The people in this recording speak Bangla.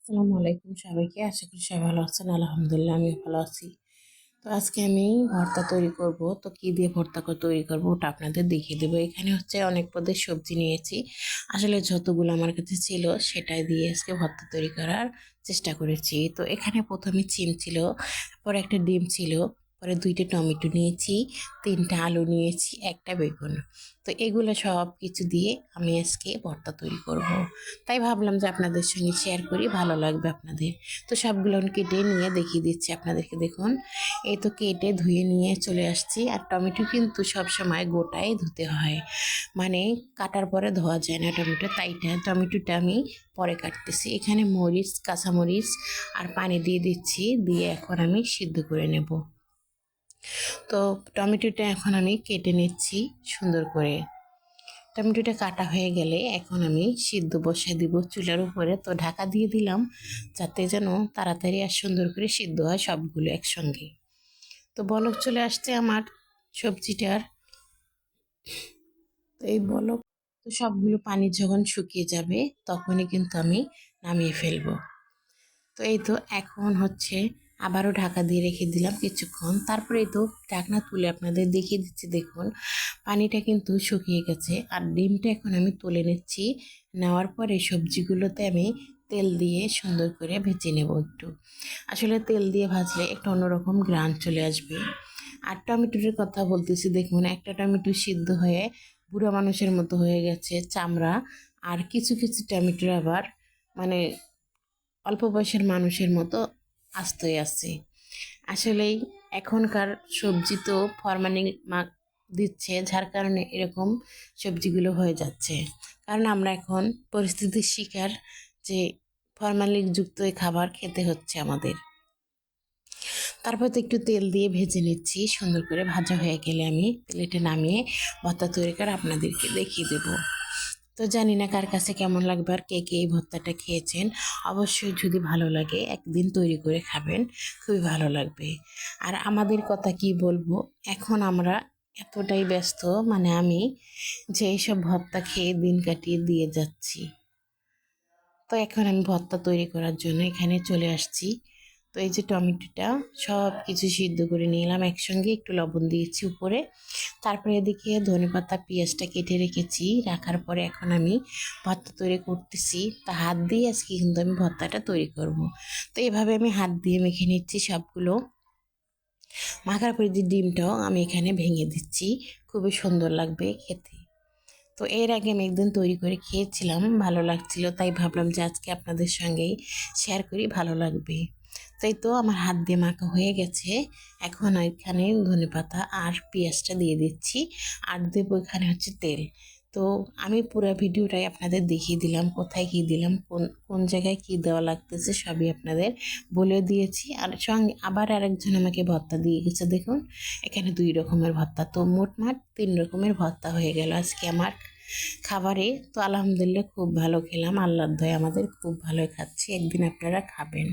আসসালামু আলাইকুম সবাইকে। আশা করি সবাই ভালো আছেন। আলহামদুলিল্লাহ আমিও ভালো আছি। তো আজকে আমি ভর্তা তৈরি করব। তো কি দিয়ে ভর্তা তৈরি করব ওটা আপনাদের দেখিয়ে দেবো। এখানে হচ্ছে অনেক পদের সবজি নিয়েছি। আসলে যতগুলো আমার কাছে ছিল সেটাই দিয়ে আজকে ভর্তা তৈরি করার চেষ্টা করেছি। তো এখানে প্রথমে সিম ছিল, পরে একটা ডিম ছিল, পরে 2টা টমেটো নিয়েছি, 3টা আলু নিয়েছি, একটা বেগুন। তো এগুলো সব কিছু দিয়ে আমি আজকে ভর্তা তৈরি করব। তাই ভাবলাম যে আপনাদের সঙ্গে শেয়ার করি, ভালো লাগবে আপনাদের। তো সবগুলো কেটে নিয়ে দেখিয়ে দিচ্ছি আপনাদেরকে। দেখুন, এই তো কেটে ধুয়ে নিয়ে চলে আসছি। আর টমেটো কিন্তু সবসময় গোটাই ধুতে হয়, মানে কাটার পরে ধোয়া যায় না টমেটো। টমেটোটা আমি পরে কাটতেছি। এখানে মরিচ, কাঁচামরিচ আর পানি দিয়ে দিচ্ছি, দিয়ে এখন আমি সিদ্ধ করে নেব। তো টমেটোটা এখন আমি কেটে নিচ্ছি সুন্দর করে। টমেটোটা কাটা হয়ে গেলে এখন আমি সিদ্ধ বসিয়ে দিব চুলার উপরে। তো ঢাকা দিয়ে দিলাম যাতে যেন তাড়াতাড়ি আর সুন্দর করে সিদ্ধ হয় সবগুলো একসঙ্গে। তো বলক চলে আসছে আমার সবজিটার। তো এই বলক, তো সবগুলো পানি যখন শুকিয়ে যাবে তখনই কিন্তু আমি নামিয়ে ফেলবো। তো এই তো এখন হচ্ছে আবারও ঢাকা দিয়ে রেখে দিলাম কিছুক্ষণ। তারপরে এই তো ঢাকনা তুলে আপনাদের দেখিয়ে দিচ্ছি। দেখুন, পানিটা কিন্তু শুকিয়ে গেছে। আর ডিমটা এখন আমি তুলে নিচ্ছি। নেওয়ার পরে সবজিগুলোতে আমি তেল দিয়ে সুন্দর করে ভেজে নেব একটু। আসলে তেল দিয়ে ভাজলে একটু অন্যরকম ঘ্রাণ চলে আসবে। আর টমেটোর কথা বলতেছি, দেখুন একটা টমেটো সিদ্ধ হয়ে বুড়ো মানুষের মতো হয়ে গেছে চামড়া। আর কিছু কিছু টমেটোর আবার মানে অল্প বয়সের মানুষের মতো আস্তই আছে। আসলেই এখনকার সবজি তো ফরমালিন দিচ্ছে, যার কারণে এরকম সবজিগুলো হয়ে যাচ্ছে। কারণ আমরা এখন পরিস্থিতির শিকার, যে ফরমালিন যুক্ত খাবার খেতে হচ্ছে আমাদের। তারপর তো একটু তেল দিয়ে ভেজে নিচ্ছি সুন্দর করে। ভাজা হয়ে গেলে আমি প্লেটে নামিয়ে ভর্তা তৈরি করে আপনাদেরকে দেখিয়ে দেবো। তো জানি না কার কাছে কেমন লাগবে, আর কে কে এই ভর্তাটা খেয়েছেন। অবশ্যই যদি ভালো লাগে একদিন তৈরি করে খাবেন, খুবই ভালো লাগবে। আর আমাদের কথা কি বলবো, এখন আমরা এতটাই ব্যস্ত, মানে আমি যে এইসব ভর্তা খেয়ে দিন কাটিয়ে দিয়ে যাচ্ছি। তো এখন আমি ভর্তা তৈরি করার জন্য এখানে চলে আসছি। তো এই যে টমেটোটা সব কিছু সিদ্ধ করে নিলাম একসঙ্গে, একটু লবণ দিয়েছি উপরে। তারপরে এদিকে ধনেপাতা পেঁয়াজটা কেটে রেখেছি। রাখার পরে এখন আমি ভর্তা তৈরি করতেছি। তা হাত দিয়ে আজকে কিন্তু আমি ভর্তাটা তৈরি করব। তো এভাবে আমি হাত দিয়ে মেখে নিচ্ছি সবগুলো। মাখার পরে যে ডিমটাও আমি এখানে ভেঙে দিচ্ছি, খুবই সুন্দর লাগবে খেতে। তো এর আগে আমি একদিন তৈরি করে খেয়েছিলাম, ভালো লাগছিল, তাই ভাবলাম যে আজকে আপনাদের সঙ্গেই শেয়ার করি, ভালো লাগবে। তাই তো আমার হাত দিয়ে মাখা হয়ে গেছে। এখন এখানে ধনেপাতা আর পেঁয়াজটা দিয়ে দিচ্ছি, আর দেবো এখানে হচ্ছে তেল। তো আমি পুরো ভিডিওটাই আপনাদের দেখিয়ে দিলাম, কোথায় কী দিলাম, কোন কোন জায়গায় কী দেওয়া লাগতেছে সবই আপনাদের বলে দিয়েছি। আর সঙ্গে আবার আরেকজন আমাকে ভর্তা দিয়ে গেছে। দেখুন, এখানে 2 রকমের ভর্তা। তো মোটমাট 3 রকমের ভর্তা হয়ে গেল আজকে আমার খাবারে। তো আলহামদুলিল্লাহ খুব ভালো খেলাম, আল্লাহর দয়ায় আমাদের খুব ভালো খাচ্ছি। একদিন আপনারা খাবেন।